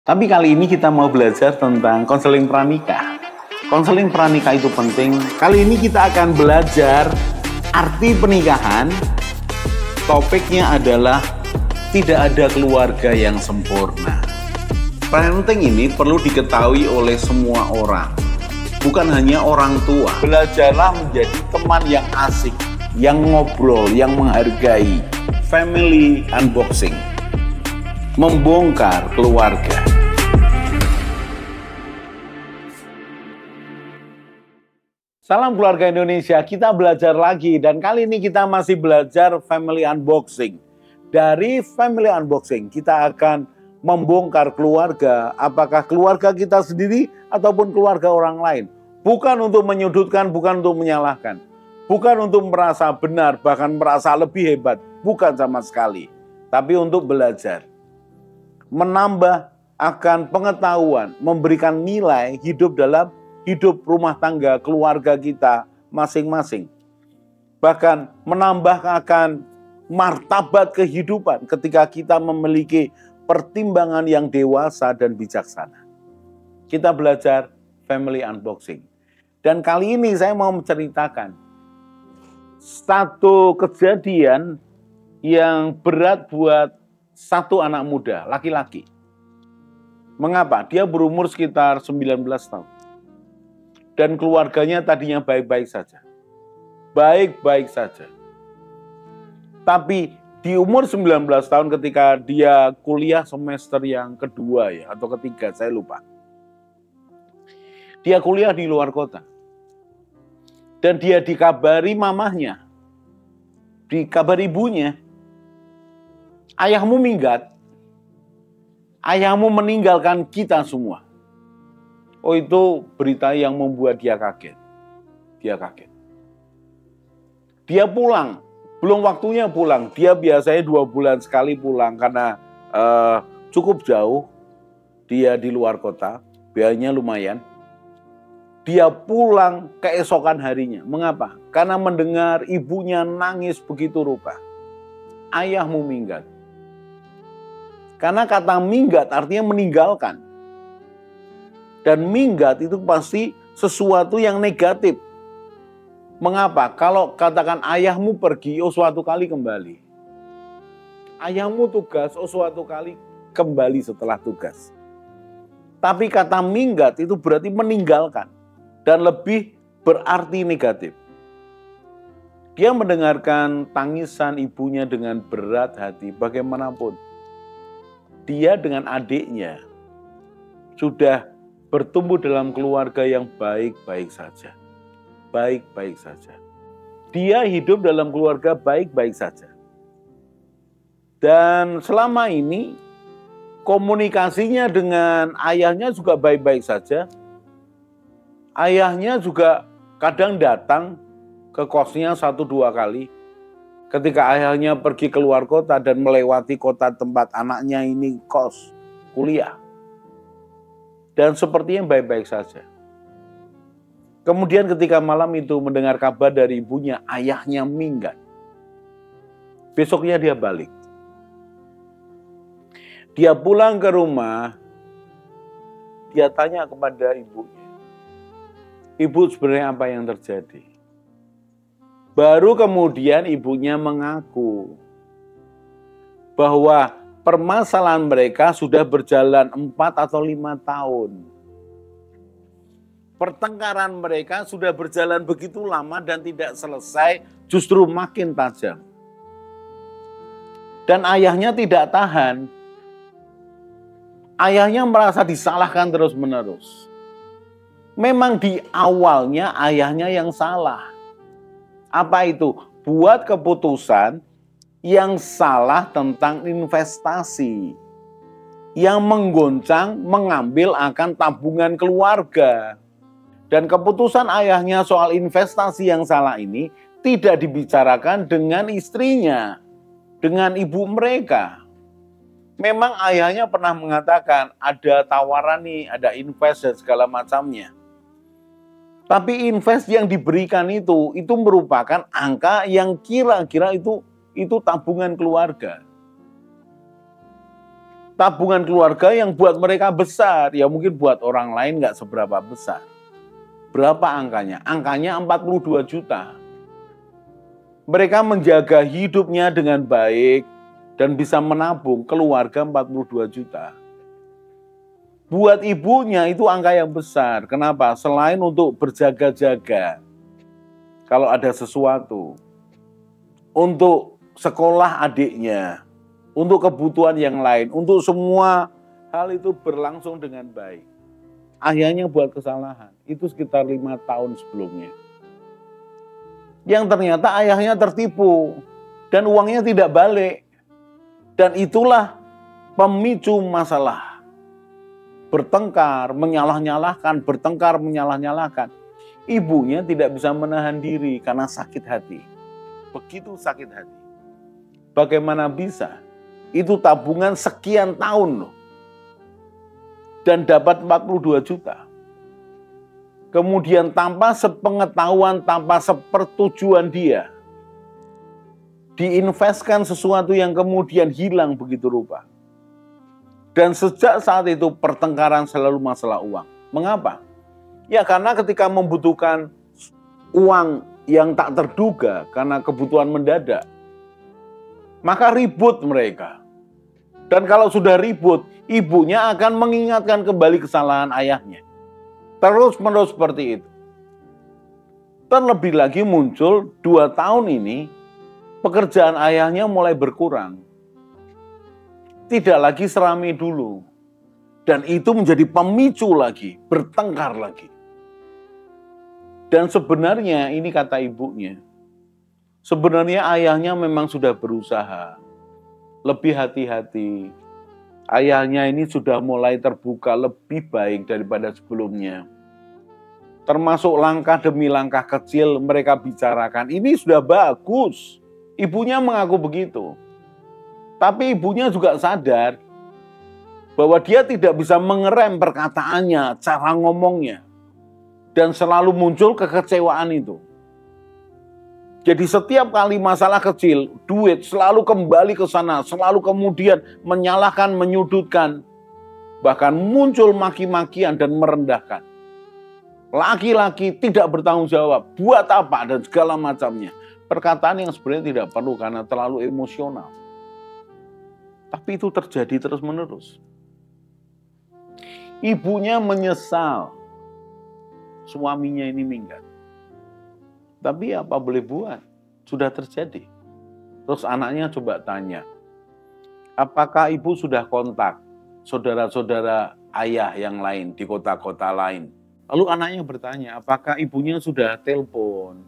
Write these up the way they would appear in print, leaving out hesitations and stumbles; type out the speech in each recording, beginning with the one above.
Tapi kali ini kita mau belajar tentang konseling pranikah. Konseling pranikah itu penting. Kali ini kita akan belajar arti pernikahan. Topiknya adalah tidak ada keluarga yang sempurna. Parenting ini perlu diketahui oleh semua orang, bukan hanya orang tua. Belajarlah menjadi teman yang asik, yang ngobrol, yang menghargai. Family unboxing. Membongkar keluarga. Salam keluarga Indonesia, kita belajar lagi dan kali ini kita masih belajar family unboxing. Dari family unboxing kita akan membongkar keluarga, apakah keluarga kita sendiri ataupun keluarga orang lain. Bukan untuk menyudutkan, bukan untuk menyalahkan. Bukan untuk merasa benar, bahkan merasa lebih hebat. Bukan sama sekali. Tapi untuk belajar. Menambah akan pengetahuan, memberikan nilai hidup dalam hidup rumah tangga keluarga kita masing-masing. Bahkan menambah akan martabat kehidupan ketika kita memiliki pertimbangan yang dewasa dan bijaksana. Kita belajar family unboxing. Dan kali ini saya mau menceritakan satu kejadian yang berat buat satu anak muda, laki-laki. Mengapa? Dia berumur sekitar 19 tahun. Dan keluarganya tadinya baik-baik saja. Baik-baik saja. Tapi di umur 19 tahun ketika dia kuliah semester yang kedua ya, atau ketiga, saya lupa. Dia kuliah di luar kota. Dan dia dikabari mamahnya, dikabari ibunya, ayahmu minggat, ayahmu meninggalkan kita semua. Oh, itu berita yang membuat dia kaget. Dia kaget. Dia pulang, belum waktunya pulang. Dia biasanya 2 bulan sekali pulang karena cukup jauh. Dia di luar kota, biayanya lumayan. Dia pulang keesokan harinya. Mengapa? Karena mendengar ibunya nangis begitu rupa. Ayahmu minggat. Karena kata minggat artinya meninggalkan. Dan minggat itu pasti sesuatu yang negatif. Mengapa? Kalau katakan ayahmu pergi, oh suatu kali kembali. Ayahmu tugas, oh suatu kali kembali setelah tugas. Tapi kata minggat itu berarti meninggalkan. Dan lebih berarti negatif. Dia mendengarkan tangisan ibunya dengan berat hati. Bagaimanapun. Dia dengan adiknya sudah bertumbuh dalam keluarga yang baik-baik saja. Baik-baik saja. Dia hidup dalam keluarga baik-baik saja. Dan selama ini komunikasinya dengan ayahnya juga baik-baik saja. Ayahnya juga kadang datang ke kosnya 1-2 kali. Ketika ayahnya pergi keluar kota dan melewati kota tempat anaknya ini kos, kuliah. Dan sepertinya baik-baik saja. Kemudian ketika malam itu mendengar kabar dari ibunya, ayahnya minggat. Besoknya dia balik. Dia pulang ke rumah, dia tanya kepada ibunya. Ibu, sebenarnya apa yang terjadi? Baru kemudian ibunya mengaku bahwa permasalahan mereka sudah berjalan 4 atau 5 tahun. Pertengkaran mereka sudah berjalan begitu lama dan tidak selesai, justru makin tajam. Dan ayahnya tidak tahan. Ayahnya merasa disalahkan terus-menerus. Memang di awalnya ayahnya yang salah. Apa itu? Buat keputusan yang salah tentang investasi. Yang menggoncang, mengambil akan tabungan keluarga. Dan keputusan ayahnya soal investasi yang salah ini tidak dibicarakan dengan istrinya. Dengan ibu mereka. Memang ayahnya pernah mengatakan ada tawaran nih, ada invest dan segala macamnya. Tapi invest yang diberikan itu merupakan angka yang kira-kira itu tabungan keluarga. tabungan keluarga yang buat mereka besar, ya mungkin buat orang lain nggak seberapa besar. Berapa angkanya? Angkanya 42 juta. Mereka menjaga hidupnya dengan baik dan bisa menabung keluarga 42 juta. Buat ibunya itu angka yang besar. Kenapa? Selain untuk berjaga-jaga kalau ada sesuatu, untuk sekolah adiknya, untuk kebutuhan yang lain, untuk semua hal itu berlangsung dengan baik. Ayahnya buat kesalahan, itu sekitar 5 tahun sebelumnya. Yang ternyata ayahnya tertipu dan uangnya tidak balik. Dan itulah pemicu masalah. Bertengkar, menyalah-nyalahkan, bertengkar, menyalah-nyalahkan. Ibunya tidak bisa menahan diri karena sakit hati. Begitu sakit hati. Bagaimana bisa? Itu tabungan sekian tahun loh. Dan dapat 42 juta. Kemudian tanpa sepengetahuan, tanpa sepertujuan dia, diinvestkan sesuatu yang kemudian hilang begitu rupa. Dan sejak saat itu pertengkaran selalu masalah uang. Mengapa? Ya karena ketika membutuhkan uang yang tak terduga karena kebutuhan mendadak, maka ribut mereka. Dan kalau sudah ribut, ibunya akan mengingatkan kembali kesalahan ayahnya. Terus-menerus seperti itu. Terlebih lagi muncul 2 tahun ini, pekerjaan ayahnya mulai berkurang. Tidak lagi seramai dulu. Dan itu menjadi pemicu lagi, bertengkar lagi. Dan sebenarnya ini kata ibunya, sebenarnya ayahnya memang sudah berusaha lebih hati-hati. Ayahnya ini sudah mulai terbuka lebih baik daripada sebelumnya. Termasuk langkah demi langkah kecil mereka bicarakan. Ini sudah bagus. Ibunya mengaku begitu. Tapi ibunya juga sadar bahwa dia tidak bisa mengerem perkataannya, cara ngomongnya. Dan selalu muncul kekecewaan itu. Jadi setiap kali masalah kecil, duit selalu kembali ke sana, selalu kemudian menyalahkan, menyudutkan. Bahkan muncul maki-makian dan merendahkan. Laki-laki tidak bertanggung jawab, buat apa, dan segala macamnya. Perkataan yang sebenarnya tidak perlu karena terlalu emosional. Tapi itu terjadi terus-menerus. Ibunya menyesal suaminya ini minggat. Tapi apa boleh buat? Sudah terjadi. Terus anaknya coba tanya, apakah ibu sudah kontak saudara-saudara ayah yang lain di kota-kota lain? Lalu anaknya bertanya, apakah ibunya sudah telepon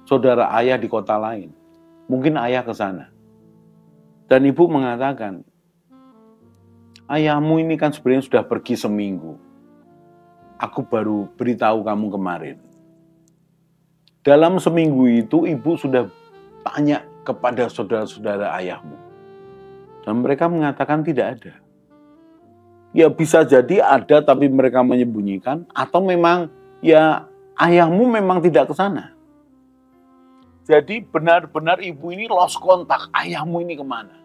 saudara ayah di kota lain? Mungkin ayah ke sana. Dan ibu mengatakan, ayahmu ini kan sebenarnya sudah pergi seminggu. Aku baru beritahu kamu kemarin. Dalam seminggu itu ibu sudah tanya kepada saudara-saudara ayahmu. Dan mereka mengatakan tidak ada. Ya bisa jadi ada tapi mereka menyembunyikan. Atau memang ya ayahmu memang tidak ke sana. Jadi benar-benar ibu ini lost kontak. Ayahmu ini kemana?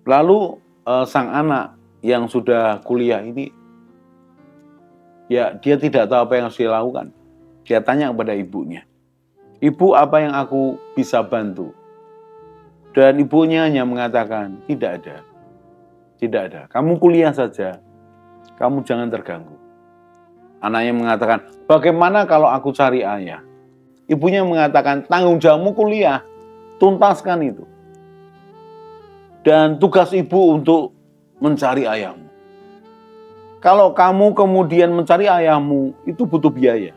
Lalu sang anak yang sudah kuliah ini, ya dia tidak tahu apa yang harus dilakukan. Dia tanya kepada ibunya, ibu apa yang aku bisa bantu? Dan ibunya hanya mengatakan, tidak ada. Tidak ada, kamu kuliah saja, kamu jangan terganggu. Anaknya mengatakan, bagaimana kalau aku cari ayah? Ibunya mengatakan, tanggung jawabmu kuliah, tuntaskan itu. Dan tugas ibu untuk mencari ayahmu. Kalau kamu kemudian mencari ayahmu, itu butuh biaya.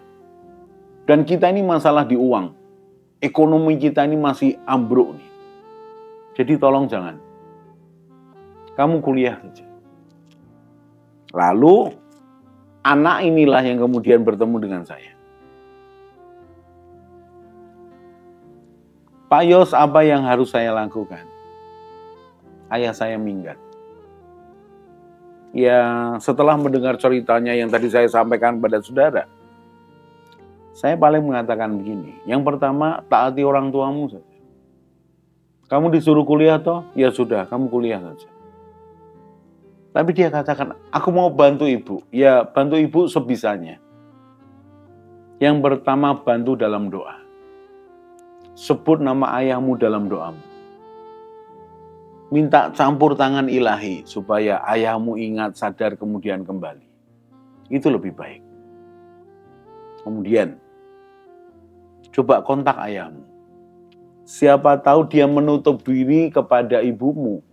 Dan kita ini masalah di uang. Ekonomi kita ini masih ambruk nih. Jadi tolong jangan. Kamu kuliah saja. Lalu anak inilah yang kemudian bertemu dengan saya. Pak Yos, apa yang harus saya lakukan? Ayah saya minggat. Ya, setelah mendengar ceritanya yang tadi saya sampaikan pada saudara, saya paling mengatakan begini. Yang pertama, taati orang tuamu saja. Kamu disuruh kuliah toh? Ya sudah, kamu kuliah saja. Tapi dia katakan, aku mau bantu ibu. Ya bantu ibu sebisanya. Yang pertama, bantu dalam doa. Sebut nama ayahmu dalam doamu. Minta campur tangan ilahi supaya ayahmu ingat, sadar, kemudian kembali. Itu lebih baik. Kemudian, coba kontak ayahmu. Siapa tahu dia menutup diri kepada ibumu,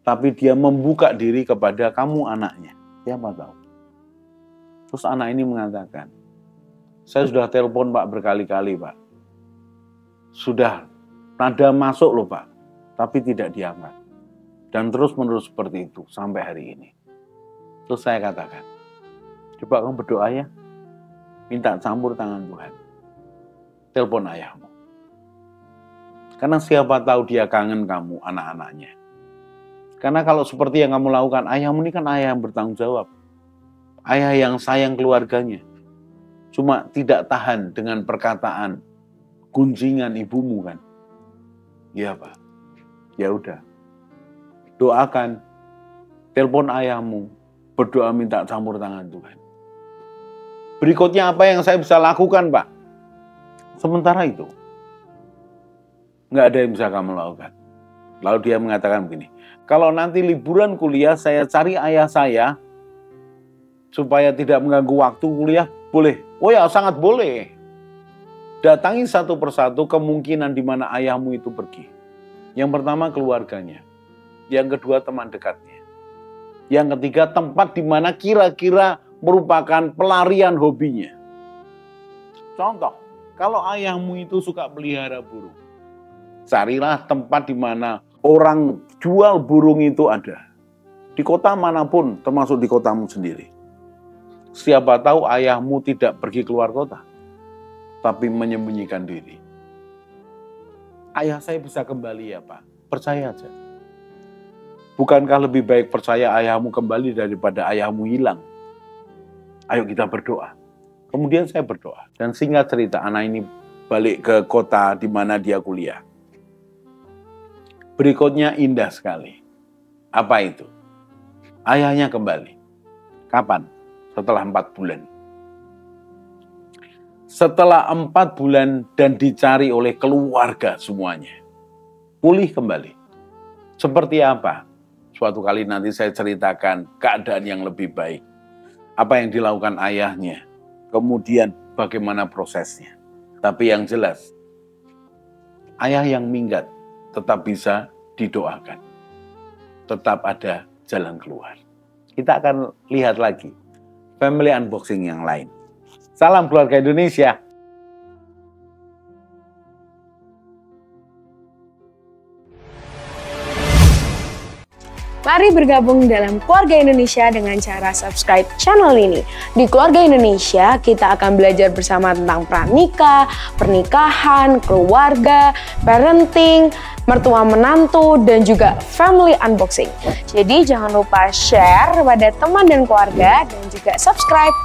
tapi dia membuka diri kepada kamu anaknya. Siapa tahu. Terus anak ini mengatakan, saya sudah telepon Pak berkali-kali Pak. Sudah nada masuk loh Pak, tapi tidak diangkat. Dan terus-menerus seperti itu sampai hari ini. Terus saya katakan, coba kamu berdoa ya, minta campur tangan Tuhan. Telepon ayahmu. Karena siapa tahu dia kangen kamu, anak-anaknya. Karena kalau seperti yang kamu lakukan, ayahmu ini kan ayah yang bertanggung jawab. Ayah yang sayang keluarganya. Cuma tidak tahan dengan perkataan gunjingan ibumu kan. Iya Pak. Ya udah. Doakan. Telepon ayahmu. Berdoa minta campur tangan Tuhan. Berikutnya apa yang saya bisa lakukan Pak? Sementara itu. Nggak ada yang bisa kamu lakukan. Lalu dia mengatakan begini, kalau nanti liburan kuliah saya cari ayah saya supaya tidak mengganggu waktu kuliah, boleh? Oh ya, sangat boleh. Datangi satu persatu kemungkinan di mana ayahmu itu pergi. Yang pertama keluarganya, yang kedua teman dekatnya, yang ketiga tempat di mana kira-kira merupakan pelarian hobinya. Contoh, kalau ayahmu itu suka pelihara burung, carilah tempat di mana orang jual burung itu ada. Di kota manapun, termasuk di kotamu sendiri. Siapa tahu ayahmu tidak pergi keluar kota, tapi menyembunyikan diri. Ayah saya bisa kembali ya Pak, percaya aja. Bukankah lebih baik percaya ayahmu kembali daripada ayahmu hilang? Ayo kita berdoa. Kemudian saya berdoa. Dan singkat cerita, anak ini balik ke kota di mana dia kuliah. Berikutnya indah sekali. Apa itu? Ayahnya kembali. Kapan? Setelah 4 bulan. Setelah 4 bulan dan dicari oleh keluarga semuanya. Pulih kembali. Seperti apa? Suatu kali nanti saya ceritakan keadaan yang lebih baik. Apa yang dilakukan ayahnya. Kemudian bagaimana prosesnya. Tapi yang jelas, ayah yang minggat tetap bisa didoakan. Tetap ada jalan keluar. Kita akan lihat lagi family unboxing yang lain. Salam keluarga Indonesia. Mari bergabung dalam Keluarga Indonesia dengan cara subscribe channel ini. Di Keluarga Indonesia, kita akan belajar bersama tentang pranikah, pernikahan, keluarga, parenting, mertua menantu, dan juga family unboxing. Jadi jangan lupa share kepada teman dan keluarga dan juga subscribe.